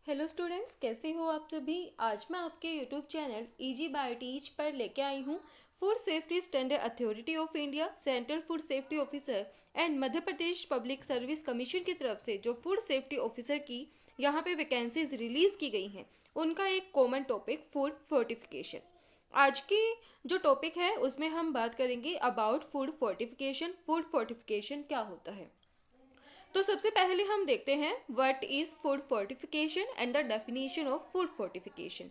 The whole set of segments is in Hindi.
हेलो स्टूडेंट्स, कैसे हो आप सभी। आज मैं आपके YouTube channel easy by teach पर लेके आई हूँ food safety standard authority of India, central food safety officer and Madhya Pradesh public service commission की तरफ से जो फूड सेफ्टी ऑफिसर की यहाँ पे वैकेंसीज रिलीज की गई हैं, उनका एक कॉमन टॉपिक फूड फोर्टिफिकेशन। आज की जो टॉपिक है उसमें हम बात करेंगे about food fortification. Food fortification क्या होता है, तो सबसे पहले हम देखते हैं what is food fortification and the definition of food fortification.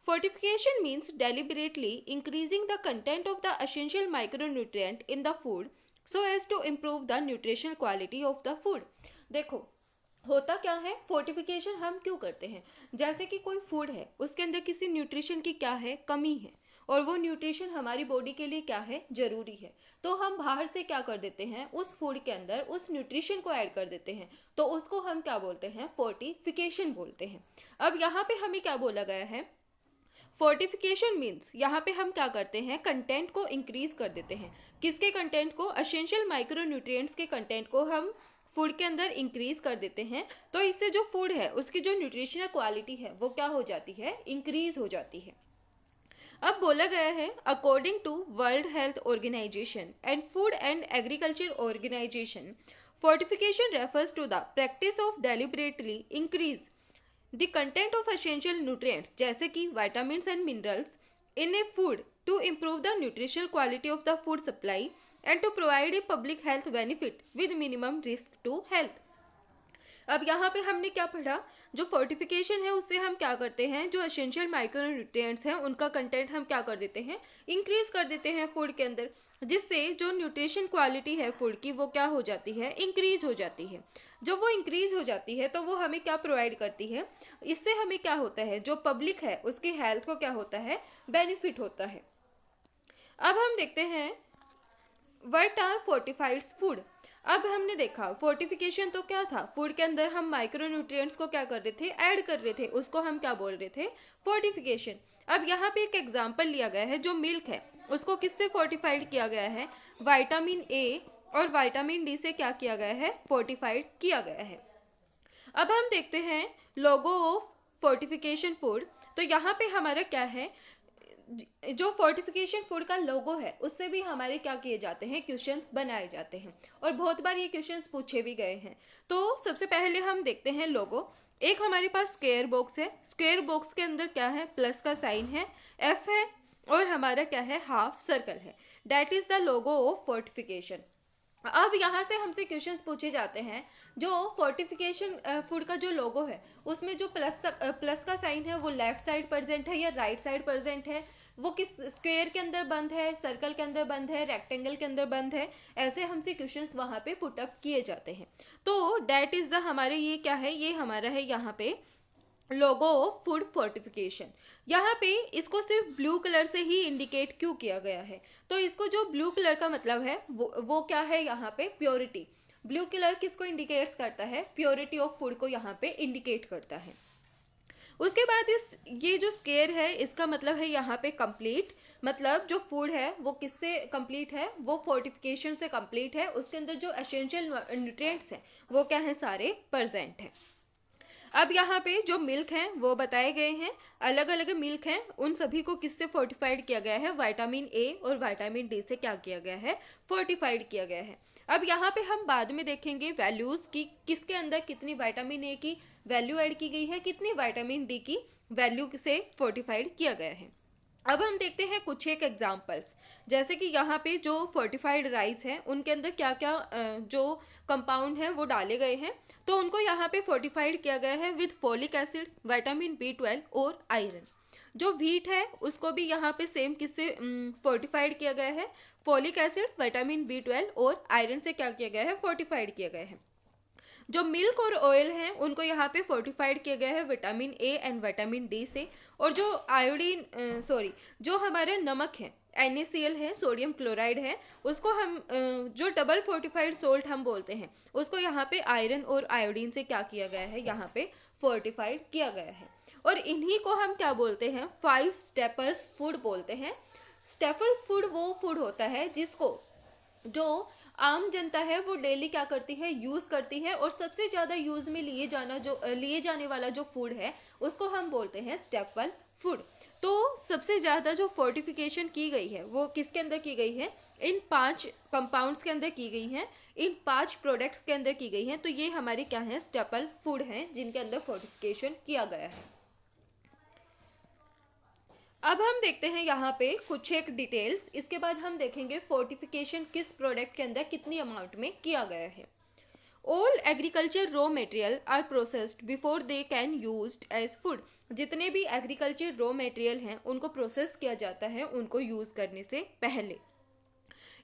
Fortification means deliberately increasing the content of the essential micronutrient in the food so as to improve the nutritional quality of the food। देखो, होता क्या है, फोर्टिफिकेशन हम क्यों करते हैं। जैसे कि कोई फूड है, उसके अंदर किसी न्यूट्रिशन की क्या है, कमी है, और वो न्यूट्रिशन हमारी बॉडी के लिए क्या है, जरूरी है। तो हम बाहर से क्या कर देते हैं, उस फूड के अंदर उस न्यूट्रिशन को ऐड कर देते हैं, तो उसको हम क्या बोलते हैं, फोर्टिफिकेशन बोलते हैं। अब यहाँ पे हमें क्या बोला गया है, फोर्टिफिकेशन मीन्स यहाँ पे हम क्या करते हैं, कंटेंट को इंक्रीज कर देते हैं। किसके कंटेंट को, एसेंशियल माइक्रोन्यूट्रिएंट्स के कंटेंट को हम फूड के अंदर इंक्रीज कर देते हैं। तो इससे जो फूड है उसकी जो न्यूट्रिशनल क्वालिटी है वो क्या हो जाती है, इंक्रीज हो जाती है। अब बोला गया है according to world health organization and food and agriculture organization, fortification refers to the practice of deliberately increase the content of essential nutrients जैसे कि vitamins and minerals in a food to improve the nutritional quality of the food supply and to provide a public health benefit with minimum risk to health. अब यहाँ पे हमने क्या पढ़ा, जो फोर्टिफिकेशन है उससे हम क्या करते हैं, जो एसेंशियल माइक्रोन्यूट्रिएंट्स हैं उनका कंटेंट हम क्या कर देते हैं, इंक्रीज कर देते हैं फूड के अंदर, जिससे जो न्यूट्रिशन क्वालिटी है फूड की वो क्या हो जाती है, इंक्रीज हो जाती है। जब वो इंक्रीज हो जाती है तो वो हमें क्या प्रोवाइड करती है, इससे हमें क्या होता है, जो पब्लिक है उसकी हेल्थ को क्या होता है, बेनिफिट होता है। अब हम देखते हैं व्हाट आर फोर्टिफाइड फूड। अब हमने देखा फोर्टिफिकेशन तो क्या था, फूड के अंदर हम माइक्रोन्यूट्रिएंट्स को क्या कर रहे थे, ऐड कर रहे थे, उसको हम क्या बोल रहे थे, फोर्टिफिकेशन। अब यहाँ पे एक एग्जांपल लिया गया है, जो मिल्क है उसको किससे फोर्टिफाइड किया गया है, विटामिन ए और विटामिन डी से क्या किया गया है, फोर्टिफाइड किया गया है। अब हम देखते हैं लोगो ऑफ फोर्टिफिकेशन फूड। तो यहाँ पे हमारा क्या है, जो फोर्टिफिकेशन फूड का लोगो है उससे भी हमारे क्या किए जाते हैं, क्वेश्चंस बनाए जाते हैं, और बहुत बार ये क्वेश्चंस पूछे भी गए हैं। तो सबसे पहले हम देखते हैं लोगो। एक हमारे पास स्क्वायर बॉक्स है, स्क्वायर बॉक्स के अंदर क्या है, प्लस का साइन है, एफ है, और हमारा क्या है, हाफ सर्कल है। That is the logo of fortification. अब यहाँ से हमसे क्वेश्चंस पूछे जाते हैं, जो फोर्टिफिकेशन फूड का जो लोगो है उसमें जो प्लस का साइन है वो लेफ्ट साइड प्रेजेंट है या राइट साइड प्रेजेंट है, वो किस स्क्वायर के अंदर बंद है, सर्कल के अंदर बंद है, रेक्टेंगल के अंदर बंद है, ऐसे हमसे क्वेश्चंस वहाँ पे पुट अप किए जाते हैं। तो दैट इज द हमारे ये क्या है, ये हमारा है यहाँ पे लोगो ऑफ फूड फोर्टिफिकेशन। यहाँ पे इसको सिर्फ ब्लू कलर से ही इंडिकेट क्यों किया गया है, तो इसको जो ब्लू कलर का मतलब है वो क्या है, यहाँ पे प्योरिटी। ब्लू कलर किसको इंडिकेट्स करता है, प्योरिटी ऑफ फूड को यहाँ पे इंडिकेट करता है। उसके बाद ये जो स्क्वायर है इसका मतलब है यहाँ पे कंप्लीट, मतलब जो फूड है वो किससे कंप्लीट है, वो फोर्टिफिकेशन से कंप्लीट है, उसके अंदर जो एसेंशियल न्यूट्रिएंट्स हैं वो क्या है, सारे प्रेजेंट हैं। अब यहाँ पे जो मिल्क हैं वो बताए गए हैं, अलग अलग मिल्क हैं, उन सभी को किससे फोर्टिफाइड किया गया है, विटामिन ए और विटामिन डी से क्या किया गया है, फोर्टिफाइड किया गया है। अब यहाँ पे हम बाद में देखेंगे वैल्यूज की, किसके अंदर कितनी विटामिन ए की वैल्यू ऐड की गई है, कितनी विटामिन डी की वैल्यू से फोर्टिफाइड किया गया है। अब हम देखते हैं कुछ एक एग्जाम्पल्स, जैसे कि यहाँ पे जो फोर्टिफाइड राइस है उनके अंदर क्या क्या जो कंपाउंड है वो डाले गए हैं, तो उनको यहाँ पे फोर्टिफाइड किया गया है with folic acid, vitamin B12 और आयरन। जो व्हीट है उसको भी यहाँ पे सेम किससे फोर्टिफाइड किया गया है, फोलिक एसिड, विटामिन B12 और आयरन से क्या किया गया है, फोर्टिफाइड किया गया है। जो मिल्क और ऑयल हैं उनको यहाँ पे फोर्टिफाइड किया गया है vitamin A and vitamin D से, और जो आयोडीन जो हमारा नमक है NaCl है, सोडियम क्लोराइड है, उसको हम जो डबल फोर्टिफाइड सोल्ट हम बोलते हैं उसको यहाँ पे आयरन और आयोडीन से क्या किया गया है, यहाँ पे फोर्टिफाइड किया गया है। और इन्हीं को हम क्या बोलते हैं, 5 स्टेपर्स फूड बोलते हैं। स्टेपल फूड वो फूड होता है जिसको जो आम जनता है वो डेली क्या करती है, यूज़ करती है, और सबसे ज़्यादा यूज़ में लिए जाने वाला जो फूड है उसको हम बोलते हैं स्टेपल फूड। तो सबसे ज़्यादा जो फोर्टिफिकेशन की गई है वो किसके अंदर की गई है, इन 5 कंपाउंड्स के अंदर की गई है, इन 5 प्रोडक्ट्स के अंदर की गई है। तो ये हमारे क्या है, स्टेपल फूड हैं जिनके अंदर फोर्टिफिकेशन किया गया है। अब हम देखते हैं यहाँ पे कुछ एक डिटेल्स, इसके बाद हम देखेंगे फोर्टिफिकेशन किस प्रोडक्ट के अंदर कितनी अमाउंट में किया गया है। All agriculture raw material are processed before they can used as food. जितने भी एग्रीकल्चर रॉ मटेरियल हैं उनको प्रोसेस किया जाता है उनको यूज करने से पहले।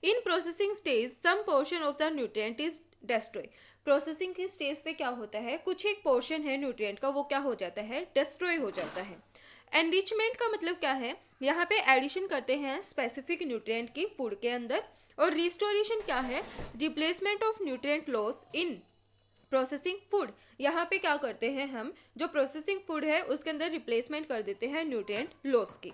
In processing stage some portion of the nutrient is destroy. Processing की स्टेज पे क्या होता है, कुछ एक पोर्शन है न्यूट्रिएंट का वो क्या हो जाता है, डिस्ट्रॉय हो जाता है। एनरिचमेंट का मतलब क्या है, यहाँ पे एडिशन करते हैं स्पेसिफिक न्यूट्रिएंट की फूड के अंदर। और रिस्टोरेशन क्या है, replacement of nutrient loss in processing food. यहाँ पे क्या करते हैं हम, जो प्रोसेसिंग फूड है उसके अंदर रिप्लेसमेंट कर देते हैं न्यूट्रिएंट लॉस की।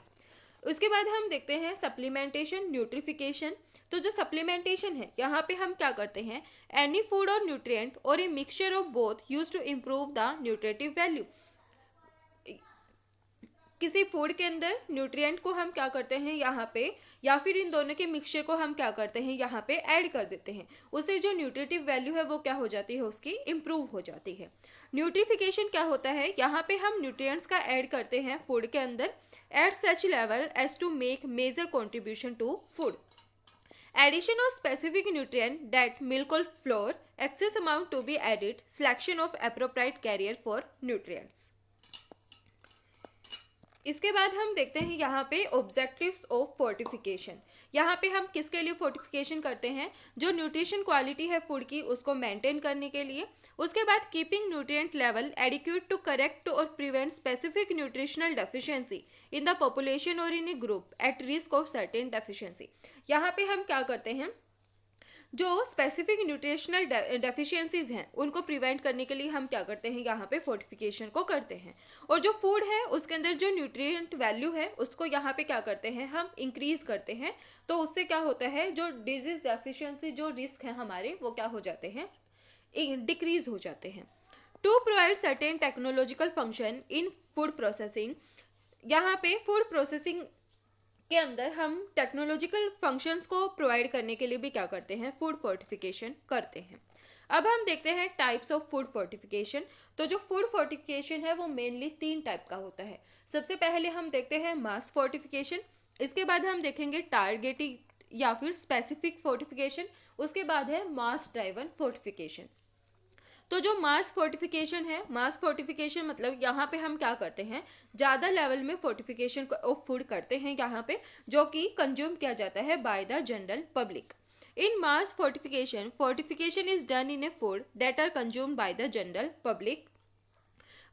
उसके बाद हम देखते हैं सप्लीमेंटेशन न्यूट्रिफिकेशन। तो जो सप्लीमेंटेशन है यहाँ पे हम क्या करते हैं, एनी फूड और न्यूट्रिएंट और a mixture of both use to improve the nutritive value. किसी फूड के अंदर न्यूट्रिएंट को हम क्या करते हैं यहाँ पे, या फिर इन दोनों के मिक्सचर को हम क्या करते हैं यहाँ पे ऐड कर देते हैं, उससे जो न्यूट्रिटिव वैल्यू है वो क्या हो जाती है, उसकी इम्प्रूव हो जाती है। न्यूट्रिफिकेशन क्या होता है, यहाँ पे हम न्यूट्रिएंट्स का ऐड करते हैं फूड के अंदर at such level as to make major contribution to food. Addition of specific nutrient that milk or flour, excess amount to be added, selection of appropriate carrier for nutrients। इसके बाद हम देखते हैं यहाँ पे ऑब्जेक्टिव्स ऑफ फोर्टिफिकेशन। यहाँ पे हम किसके लिए फोर्टिफिकेशन करते हैं, जो न्यूट्रिशन क्वालिटी है फूड की उसको मेंटेन करने के लिए। उसके बाद keeping nutrient level adequate to correct और prevent specific nutritional deficiency in the population और in a group at risk of certain deficiency. यहाँ पे हम क्या करते हैं, जो स्पेसिफिक न्यूट्रिशनल डेफिशिएंसीज हैं उनको प्रिवेंट करने के लिए हम क्या करते हैं, यहाँ पे फोर्टिफिकेशन को करते हैं। और जो फूड है उसके अंदर जो न्यूट्रिएंट वैल्यू है उसको यहाँ पे क्या करते हैं, हम इंक्रीज करते हैं। तो उससे क्या होता है, जो डिजीज डेफिशिएंसी जो रिस्क है हमारे वो क्या हो जाते हैं, डिक्रीज हो जाते हैं। To provide certain technological function in food processing. यहाँ पे फूड प्रोसेसिंग के अंदर हम टेक्नोलॉजिकल फंक्शंस को प्रोवाइड करने के लिए भी क्या करते हैं, फूड फोर्टिफिकेशन करते हैं। अब हम देखते हैं टाइप्स ऑफ फूड फोर्टिफिकेशन। तो जो फूड फोर्टिफिकेशन है वो मेनली 3 टाइप का होता है। सबसे पहले हम देखते हैं मास फोर्टिफिकेशन, इसके बाद हम देखेंगे टारगेटिंग या फिर स्पेसिफिक फोर्टिफिकेशन, उसके बाद है मास ड्राइवन फोर्टिफिकेशन। तो जो मास फोर्टिफिकेशन है, मास फोर्टिफिकेशन मतलब यहाँ पे हम क्या करते हैं, ज़्यादा लेवल में फोर्टिफिकेशन ऑफ फूड करते हैं यहाँ पे, जो कि कंज्यूम किया जाता है by the general public. In mass fortification, fortification is done in a food that are consumed by the general public.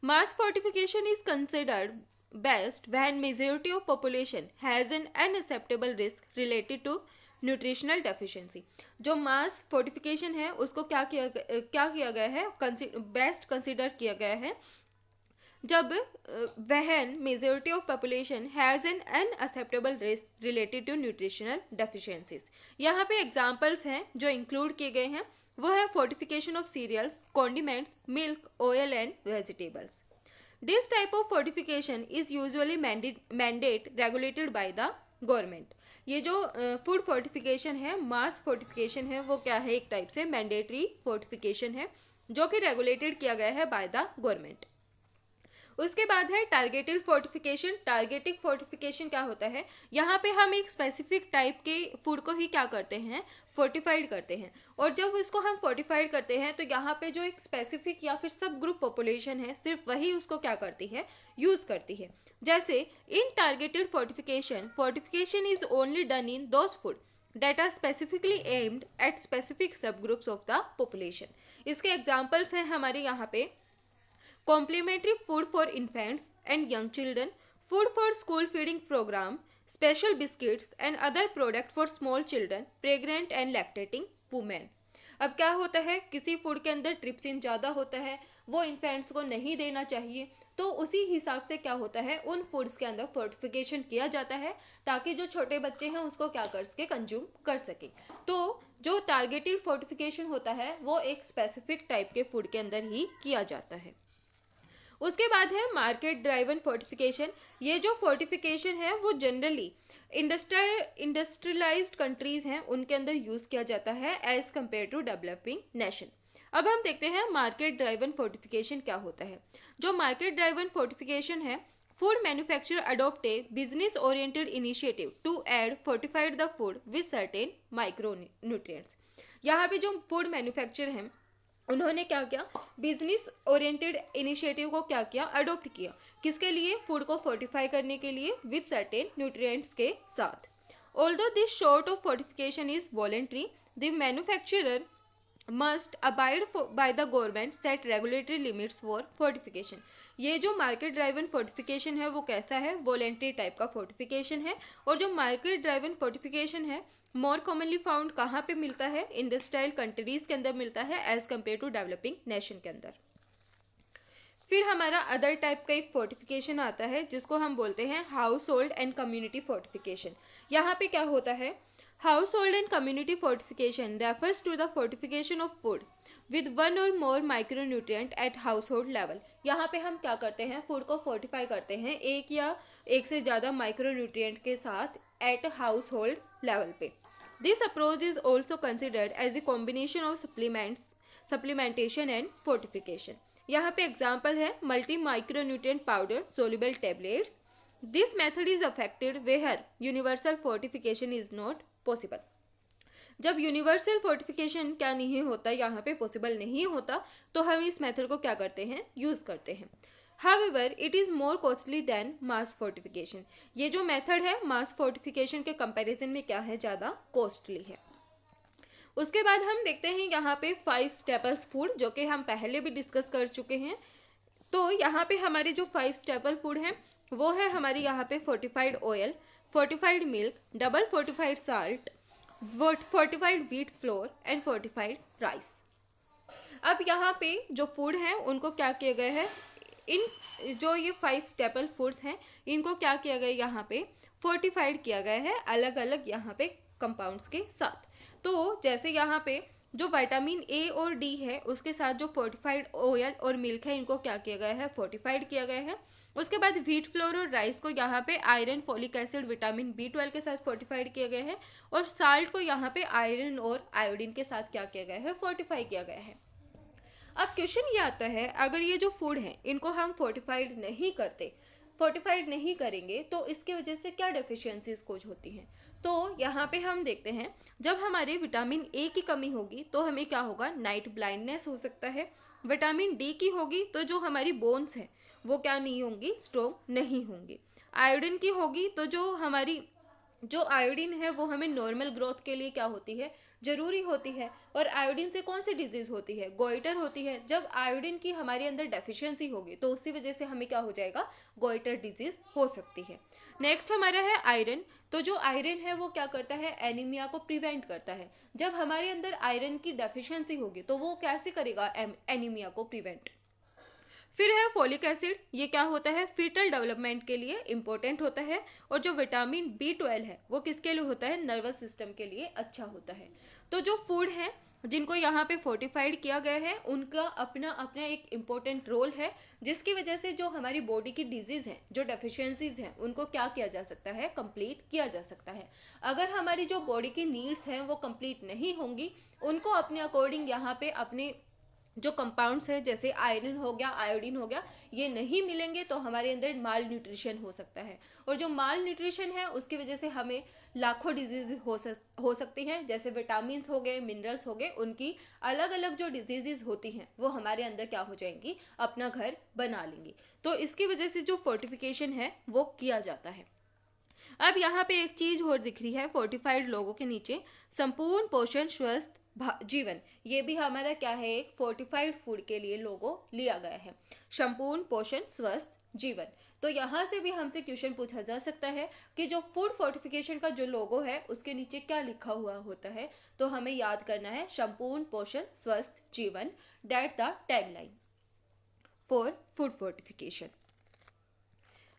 Mass fortification is considered best when majority of population has an unacceptable risk related to nutritional deficiency. जो मास फोर्टिफिकेशन है उसको क्या किया गया है, बेस्ट कंसिडर किया गया है जब when majority of population has an unacceptable risk related to nutritional deficiencies. यहाँ पे एग्जांपल्स हैं जो इंक्लूड किए गए हैं, वो है fortification of cereals, condiments, milk, oil and vegetables. This type of fortification is usually mandate regulated by the government. ये जो फूड फोर्टिफिकेशन है, मास फोर्टिफिकेशन है, वो क्या है, एक टाइप से मैंडेटरी फोर्टिफिकेशन है जो कि रेगुलेटेड किया गया है बाय द गवर्नमेंट। उसके बाद है टारगेटेड फोर्टिफिकेशन। टारगेटेड फोर्टिफिकेशन क्या होता है, यहाँ पे हम एक स्पेसिफिक टाइप के फूड को ही क्या करते हैं, फोर्टिफाइड करते हैं। और जब इसको हम फोर्टिफाइड करते हैं तो यहाँ पे जो एक स्पेसिफिक या फिर सब ग्रुप पॉपुलेशन है सिर्फ वही उसको क्या करती है, यूज करती है। जैसे in targeted fortification, fortification is only done in those food that are specifically aimed at specific sub groups of the population. इसके एग्जाम्पल्स हैं हमारे यहाँ पे complementary food for infants and young children, food for school feeding programme, special biscuits and other product for small children, pregnant and lactating women. अब क्या होता है, किसी फूड के अंदर ट्रिप्सिन ज़्यादा होता है, वो इन्फेंट्स को नहीं देना चाहिए। तो उसी हिसाब से क्या होता है, उन फूड्स के अंदर फोर्टिफिकेशन किया जाता है ताकि जो छोटे बच्चे हैं उसको क्या कर सके, कंज्यूम कर सके। तो जो टारगेटेड फोर्टिफिकेशन होता है वो एक स्पेसिफिक टाइप के फूड के अंदर ही किया जाता है। उसके बाद है मार्केट ड्राइवन फोर्टिफिकेशन। ये जो फोर्टिफिकेशन है वो जनरली इंडस्ट्रियलाइज्ड कंट्रीज हैं उनके अंदर यूज किया जाता है as compare to developing nation. अब हम देखते हैं मार्केट ड्राइवन फोर्टिफिकेशन क्या होता है। जो मार्केट ड्राइवन फोर्टिफिकेशन है, food manufacturer adopt a business oriented initiative to add fortified the food with certain micro nutrients. यहाँ पे जो फूड मैन्युफैक्चर हैं उन्होंने क्या किया, बिजनेस ओरिएंटेड इनिशिएटिव को क्या किया, अडॉप्ट किया। किसके लिए, फूड को फोर्टिफाई करने के लिए विद सर्टेन न्यूट्रिएंट्स के साथ। Although this sort of fortification is voluntary, the manufacturer must abide by the government set regulatory limits for fortification. ये जो मार्केट ड्राइवन फोर्टिफिकेशन है वो कैसा है, वॉलेंट्री टाइप का फोर्टिफिकेशन है। और जो मार्केट ड्राइवन फोर्टिफिकेशन है मोर कॉमनली फाउंड कहाँ पे मिलता है, इंडस्ट्रियल कंट्रीज के अंदर मिलता है as compare to developing nation के अंदर। फिर हमारा अदर टाइप का एक फोर्टिफिकेशन आता है जिसको हम बोलते हैं household and community fortification. यहाँ पे क्या होता है, household and community fortification refers to the fortification of food with one or more micronutrient at household level. यहाँ पे हम क्या करते हैं, फूड को फोर्टिफाई करते हैं एक या एक से ज़्यादा माइक्रोन्यूट्रिएंट के साथ एट हाउस होल्ड लेवल पे। This approach is also considered as a combination of supplementation and fortification. यहाँ पे एग्जाम्पल है multi micronutrient powder soluble tablets. This method is affected where universal fortification is not possible. जब यूनिवर्सल फोर्टिफिकेशन क्या नहीं होता, यहाँ पे पॉसिबल नहीं होता, तो हम इस मेथड को क्या करते हैं, यूज करते हैं। However, it is more costly than mass fortification. ये जो मेथड है मास फोर्टिफिकेशन के कंपैरिजन में क्या है, ज़्यादा कॉस्टली है। उसके बाद हम देखते हैं यहाँ पे 5 स्टेपल्स फूड जो कि हम पहले भी डिस्कस कर चुके हैं। तो यहाँ पे हमारे जो 5 स्टेपल फूड हैं वो है हमारे यहाँ पे fortified oil, fortified milk, double fortified salt, fortified wheat flour and fortified rice. अब यहाँ पे जो फूड हैं उनको क्या किया गया है, इन जो ये 5 स्टेपल फूड्स हैं इनको क्या किया गया, यहाँ पे फोर्टिफाइड किया गया है अलग अलग यहाँ पे कंपाउंड्स के साथ। तो जैसे यहाँ पे जो विटामिन ए और डी है उसके साथ जो फोर्टिफाइड ऑयल और मिल्क है इनको क्या किया गया है, फोर्टिफाइड किया गया है। उसके बाद व्हीट फ्लोर और राइस को यहाँ पे iron, folic acid, vitamin B12 के साथ फोर्टिफाइड किया गया है। और साल्ट को यहाँ पे आयरन और आयोडीन के साथ क्या किया गया है, फोर्टिफाई किया गया है। अब क्वेश्चन ये आता है, अगर ये जो फूड है इनको हम फोर्टिफाइड नहीं करेंगे तो इसके वजह से क्या डेफिशिएंसीज कुछ होती हैं। तो यहाँ पे हम देखते हैं जब हमारे विटामिन ए की कमी होगी तो हमें क्या होगा, नाइट ब्लाइंडनेस हो सकता है। विटामिन डी की होगी तो जो हमारी बोन्स हैं वो क्या नहीं होंगी, स्ट्रॉन्ग नहीं होंगी। आयोडीन की होगी तो जो आयोडीन है वो हमें नॉर्मल ग्रोथ के लिए क्या होती है, जरूरी होती है। और आयोडीन से कौन सी डिजीज होती है, गोइटर होती है। जब आयोडीन की हमारे अंदर डेफिशिएंसी होगी तो उसी वजह से हमें क्या हो जाएगा, गोइटर डिजीज हो सकती है। नेक्स्ट हमारा है आयरन। तो जो आयरन है वो क्या करता है, एनीमिया को प्रिवेंट करता है। जब हमारे अंदर आयरन की डेफिशिएंसी होगी तो वो कैसे करेगा, एनीमिया को प्रिवेंट। फिर है फोलिक एसिड। ये क्या होता है, फीटल डेवलपमेंट के लिए इंपॉर्टेंट होता है। और जो विटामिन B12 है वो किसके लिए होता है, नर्वस सिस्टम के लिए अच्छा होता है। तो जो फूड है जिनको यहाँ पे फोर्टिफाइड किया गया है उनका अपना अपना एक इम्पोर्टेंट रोल है, जिसकी वजह से जो हमारी बॉडी की डिजीज है, जो डेफिशिएंसीज हैं उनको क्या किया जा सकता है, कंप्लीट किया जा सकता है। अगर हमारी जो बॉडी की नीड्स हैं वो कंप्लीट नहीं होंगी, उनको अपने अकॉर्डिंग यहाँ पे अपने जो कंपाउंड्स हैं जैसे आयरन हो गया, आयोडीन हो गया, ये नहीं मिलेंगे तो हमारे अंदर माल न्यूट्रिशन हो सकता है। और जो माल न्यूट्रिशन है उसकी वजह से हमें लाखों डिजीज हो सकती हैं, जैसे विटामिन्स हो गए, मिनरल्स हो गए, उनकी अलग अलग जो डिजीजेज होती हैं वो हमारे अंदर क्या हो जाएंगी, अपना घर बना लेंगी। तो इसकी वजह से जो फोर्टिफिकेशन है वो किया जाता है। अब यहाँ पे एक चीज और दिख रही है फोर्टिफाइड लोगों के नीचे, संपूर्ण पोषण स्वस्थ जीवन। ये भी हमारा क्या है, एक फोर्टिफाइड फूड के लिए लोगो लिया गया है, संपूर्ण पोषण स्वस्थ जीवन। तो यहाँ से भी हमसे क्वेश्चन पूछा जा सकता है कि जो फूड फोर्टिफिकेशन का जो लोगो है उसके नीचे क्या लिखा हुआ होता है। तो हमें याद करना है संपूर्ण पोषण स्वस्थ जीवन, that the tagline. For food fortification.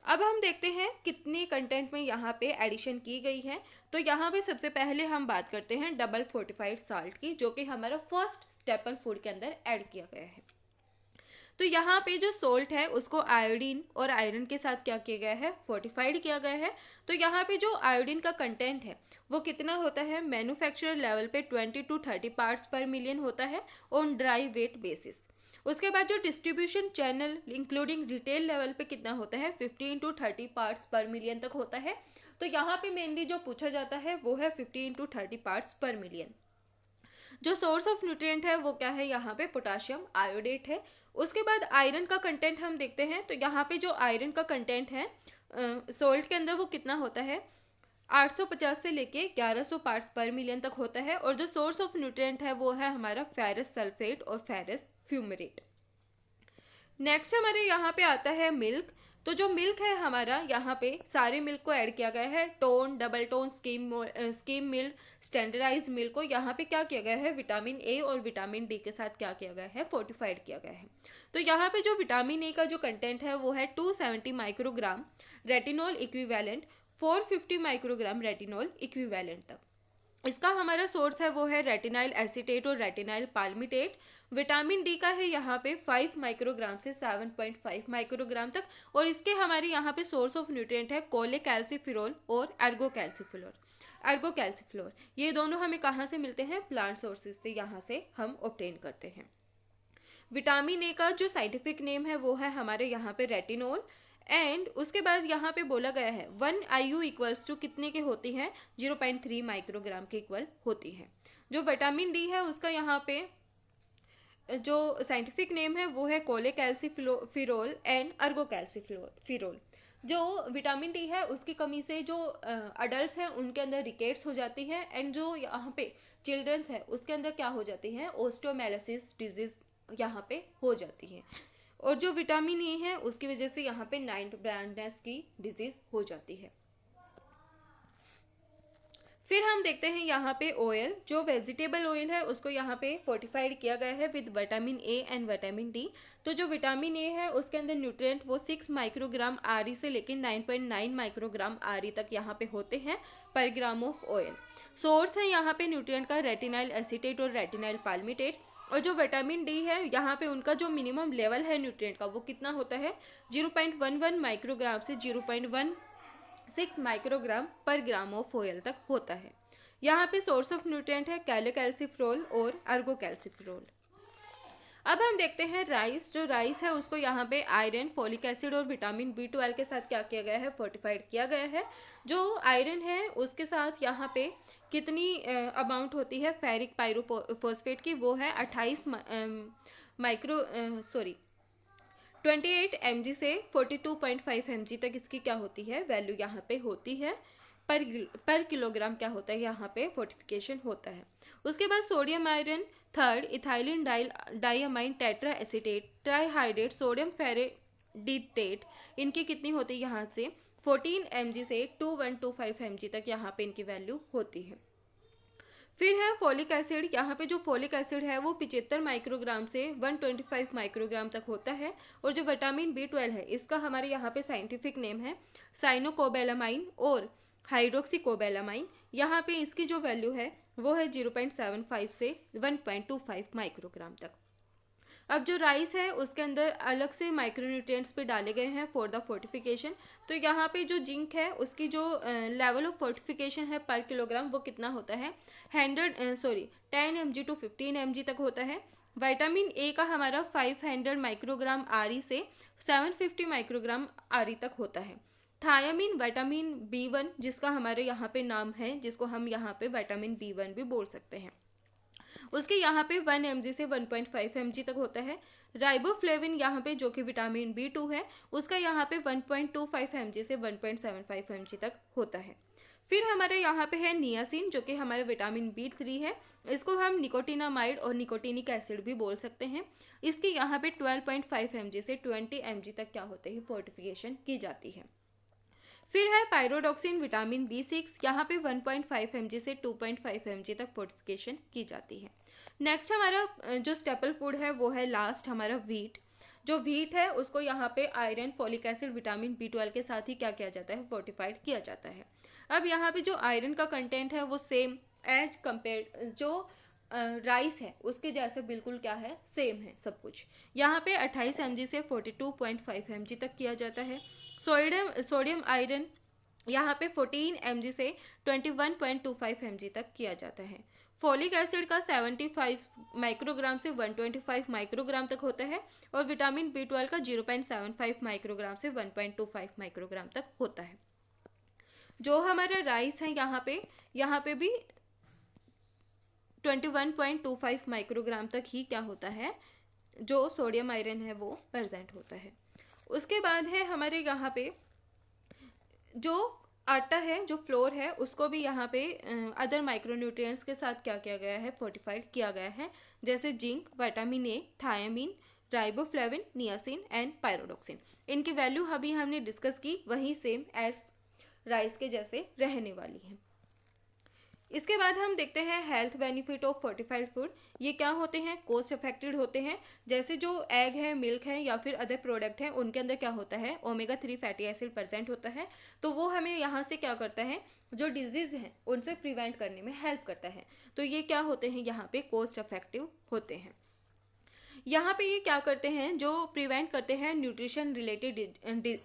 अब हम देखते हैं कितनी कंटेंट में यहाँ पे एडिशन की गई है। तो यहाँ पे सबसे पहले हम बात करते हैं डबल फोर्टिफाइड साल्ट की, जो कि हमारा फर्स्ट स्टेपल फूड के अंदर ऐड किया गया है। तो यहाँ पे जो सोल्ट है उसको आयोडीन और आयरन के साथ क्या किया गया है, फोर्टिफाइड किया गया है। तो यहाँ पे जो आयोडीन का कंटेंट है वो कितना होता है, मैन्युफैक्चरर लेवल पे 20 to 30 पार्ट्स पर मिलियन होता है ऑन ड्राई वेट बेसिस। उसके बाद जो distribution channel including retail level पे कितना होता है, 15 to 30 पार्ट्स पर मिलियन तक होता है। तो यहाँ पे मेनली जो पूछा जाता है वो है 15 to 30 पार्ट्स पर मिलियन। जो सोर्स ऑफ न्यूट्रिएंट है वो क्या है, यहाँ पे पोटाशियम आयोडेट है। उसके बाद आयरन का कंटेंट हम देखते हैं। तो यहाँ पे जो आयरन का कंटेंट है सोल्ट के अंदर वो कितना होता है, 850 से लेके 1100 पार्ट्स पर मिलियन तक होता है। और जो सोर्स ऑफ न्यूट्रिएंट है वो है हमारा फेरस सल्फेट और फेरस फ्यूमरेट। नेक्स्ट हमारे यहाँ पे आता है मिल्क। तो जो मिल्क है हमारा, यहाँ पे सारे मिल्क को ऐड किया गया है, tone, double tone, skim milk, standardize milk को यहाँ पे क्या किया गया है, विटामिन ए और विटामिन डी के साथ क्या किया गया है, फोर्टिफाइड किया गया है। तो यहाँ पे जो विटामिन ए का जो कंटेंट है वो है 270 microgram retinol equivalent, 450 microgram retinol equivalent तक। इसका हमारा सोर्स है वो है रेटिनाइल एसीटेट और रेटिनाइल पाल्मिटेट। विटामिन डी का है यहाँ पे 5 माइक्रोग्राम से 7.5 माइक्रोग्राम तक। और इसके हमारे यहाँ पे सोर्स ऑफ न्यूट्रिएंट है कोलेकैल्सिफेरॉल और एर्गोकैल्सिफ्लोर। ये दोनों हमें कहाँ से मिलते हैं, प्लांट सोर्सेज से, यहाँ से हम ऑब्टेन करते हैं। विटामिन ए का जो साइंटिफिक नेम है वो है हमारे यहाँ पे रेटिनोल। एंड उसके बाद यहाँ पे बोला गया है 1 IU इक्वल्स टू कितने के होती है, 0.3 माइक्रोग्राम के इक्वल होती है। जो विटामिन डी है उसका यहाँ पे जो साइंटिफिक नेम है वो है कोलेकैल्सिफेरॉल एंड एर्गोकैल्सिफेरॉल। जो विटामिन डी है उसकी कमी से जो अडल्ट हैं उनके अंदर रिकेट्स हो जाती है। एंड जो यहाँ पे चिल्ड्रंस है उसके अंदर क्या हो जाती है, ओस्टियोमेलासिस डिजीज यहाँ पे हो जाती है। और जो विटामिन ए है उसकी वजह से यहाँ पे नाइट ब्लाइंडनेस की डिजीज हो जाती है। फिर हम देखते हैं यहाँ पे ऑयल, जो वेजिटेबल ऑयल है उसको यहाँ पे फोर्टिफाइड किया गया है with vitamin A and vitamin D. तो जो विटामिन ए है उसके अंदर न्यूट्रिएंट वो 6 माइक्रोग्राम आर से लेकर 9.9 माइक्रोग्राम आर तक यहाँ पे होते हैं पर ग्राम ऑफ ऑयल। सोर्स है यहाँ पे न्यूट्रिएंट का रेटिनाइल एसीटेट और रेटिनाइल पाल्मिटेट। और जो विटामिन डी है यहाँ पे उनका जो मिनिमम लेवल है न्यूट्रिएंट का वो कितना होता है, 0.11 माइक्रोग्राम से 0.16 माइक्रोग्राम पर ग्राम ऑफ ऑयल तक होता है। यहाँ पे सोर्स ऑफ न्यूट्रिएंट है कैलोकैल्सिफेरॉल और एर्गोकैल्सिफेरॉल। अब हम देखते हैं राइस। जो राइस है उसको यहाँ पे आयरन, फोलिक एसिड और विटामिन B12 के साथ क्या किया गया है, फोर्टिफाइड किया गया है। जो आयरन है उसके साथ यहाँ पे कितनी अमाउंट होती है फेरिक पायरोफॉस्फेट की, वो है 28 28 mg से 42.5 mg तक इसकी क्या होती है, वैल्यू यहाँ पे होती है। पर किलोग्राम क्या होता है यहाँ पे फोर्टिफिकेशन होता है। उसके बाद sodium iron, third ethylene diamine tetra acetate trihydrate sodium feredetate, इनकी कितनी होती है यहाँ से 14 mg से 2125 mg तक यहाँ पे इनकी वैल्यू होती है। फिर है फोलिक एसिड। यहाँ पे जो फोलिक एसिड है वो 75 माइक्रोग्राम से 125 माइक्रोग्राम तक होता है। और जो विटामिन B12 है इसका हमारे यहाँ पे साइंटिफिक नेम है साइनोकोबैलामाइन और हाइड्रोक्सीकोबैलामाइन। यहाँ पे इसकी जो वैल्यू है वो है 0.75 से 1.25 माइक्रोग्राम तक। अब जो राइस है उसके अंदर अलग से माइक्रोन्यूट्रिएंट्स पे डाले गए हैं फॉर द फोर्टिफिकेशन। तो यहाँ पे जो जिंक है उसकी जो लेवल ऑफ फोर्टिफिकेशन है पर किलोग्राम वो कितना होता है, 10 mg to 15 mg तक होता है। विटामिन ए का हमारा 500 माइक्रोग्राम आर से 750 माइक्रोग्राम आर तक होता है। थायामीन विटामिन B1 जिसका हमारे यहाँ पे नाम है, जिसको हम यहाँ पे विटामिन B1 भी बोल सकते हैं, उसके यहाँ पे 1 mg से 1.5 mg तक होता है। राइबोफ्लेविन यहाँ पे जो कि विटामिन B2 है उसका यहाँ पे 1.25 mg से 1.75 mg तक होता है। फिर हमारे यहाँ पे है नियासिन जो कि हमारे विटामिन B3 है, इसको हम निकोटिनामाइड और निकोटिनिक एसिड भी बोल सकते हैं। इसकी यहाँ पे 12.5 mg से 20 mg तक क्या होते हैं, फोर्टिफिकेशन की जाती है। फिर है पायरोडॉक्सिन विटामिन B6, यहाँ पे 1.5 mg से 2.5 mg तक फोर्टिफिकेशन की जाती है। नेक्स्ट हमारा जो स्टेपल फूड है वो है लास्ट हमारा वीट। जो व्हीट है उसको यहाँ पे iron, folic acid, vitamin B12 के साथ ही क्या किया जाता है, फोर्टिफाइड किया जाता है। अब यहाँ पे जो आयरन का कंटेंट है वो सेम एज कंपेयर जो राइस है उसके जैसे बिल्कुल क्या है, सेम है सब कुछ। यहाँ पे 28 mg से 42.5 mg तक किया जाता है। सोडियम आयरन यहाँ पे 14 mg से 21.25 mg तक किया जाता है। फॉलिक एसिड का 75 माइक्रोग्राम से 125 माइक्रोग्राम तक होता है और विटामिन B12 का 0.75 माइक्रोग्राम से 1.25 माइक्रोग्राम तक होता है। जो हमारा राइस है यहाँ पे भी 21.25 माइक्रोग्राम तक ही क्या होता है, जो सोडियम आयरन है वो प्रेजेंट होता है। उसके बाद है हमारे यहाँ पे जो आटा है, जो फ्लोर है, उसको भी यहाँ पे अदर माइक्रोन्यूट्रिएंट्स के साथ क्या किया गया है, फोर्टिफाइड किया गया है, जैसे zinc, vitamin A, thiamine, riboflavin, niacin and pyridoxine. इनकी वैल्यू अभी हमने डिस्कस की, वही सेम एज राइस के जैसे रहने वाली है। इसके बाद हम देखते हैं health benefit of fortified food. ये क्या होते हैं, कोस्ट इफेक्टेड होते हैं। जैसे जो एग है, मिल्क है या फिर अदर प्रोडक्ट है, उनके अंदर क्या होता है, ओमेगा 3 फैटी एसिड प्रेजेंट होता है। तो वो हमें यहाँ से क्या करता है, जो डिजीज है उनसे प्रिवेंट करने में हेल्प करता है। तो ये क्या होते हैं, यहाँ पे कोस्ट इफेक्टिव होते हैं। यहाँ पे ये क्या करते हैं, जो प्रिवेंट करते हैं न्यूट्रिशन रिलेटेड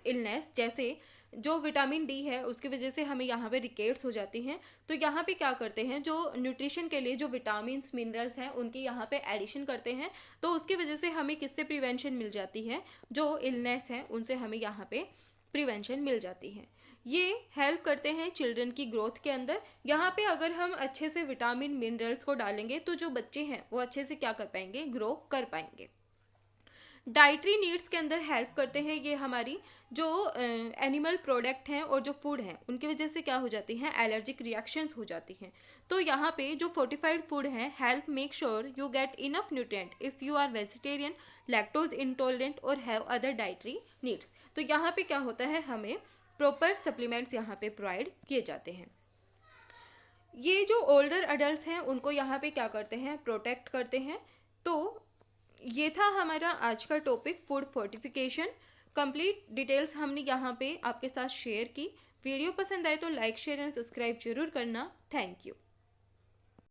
इलनेस, जैसे जो विटामिन डी है उसकी वजह से हमें यहाँ पे रिकेट्स हो जाती हैं। तो यहाँ पे क्या करते हैं, जो न्यूट्रिशन के लिए जो विटामिन मिनरल्स हैं उनकी यहाँ पे एडिशन करते हैं। तो उसकी वजह से हमें किससे प्रिवेंशन मिल जाती है, जो इलनेस है उनसे हमें यहाँ पे प्रिवेंशन मिल जाती है। ये हेल्प करते हैं चिल्ड्रन की ग्रोथ के अंदर। यहाँ पे अगर हम अच्छे से विटामिन मिनरल्स को डालेंगे तो जो बच्चे हैं वो अच्छे से क्या कर पाएंगे, ग्रो कर पाएंगे। डाइटरी नीड्स के अंदर हेल्प करते हैं ये हमारी जो एनिमल प्रोडक्ट हैं और जो फूड हैं उनकी वजह से क्या हो जाती हैं, एलर्जिक रिएक्शंस हो जाती हैं। तो यहाँ पे जो फोर्टिफाइड फूड है help make sure you get enough nutrient if you are vegetarian, lactose intolerant और हैव अदर डाइटरी नीड्स। तो यहाँ पे क्या होता है, हमें प्रॉपर सप्लीमेंट्स यहाँ पे प्रोवाइड किए जाते हैं। ये जो ओल्डर अडल्ट हैं उनको यहाँ पे क्या करते हैं, प्रोटेक्ट करते हैं। तो ये था हमारा आज का topic, food fortification. Complete details हमने यहाँ पे आपके साथ शेयर की। वीडियो पसंद आए तो लाइक, शेयर एंड सब्सक्राइब जरूर करना। Thank you.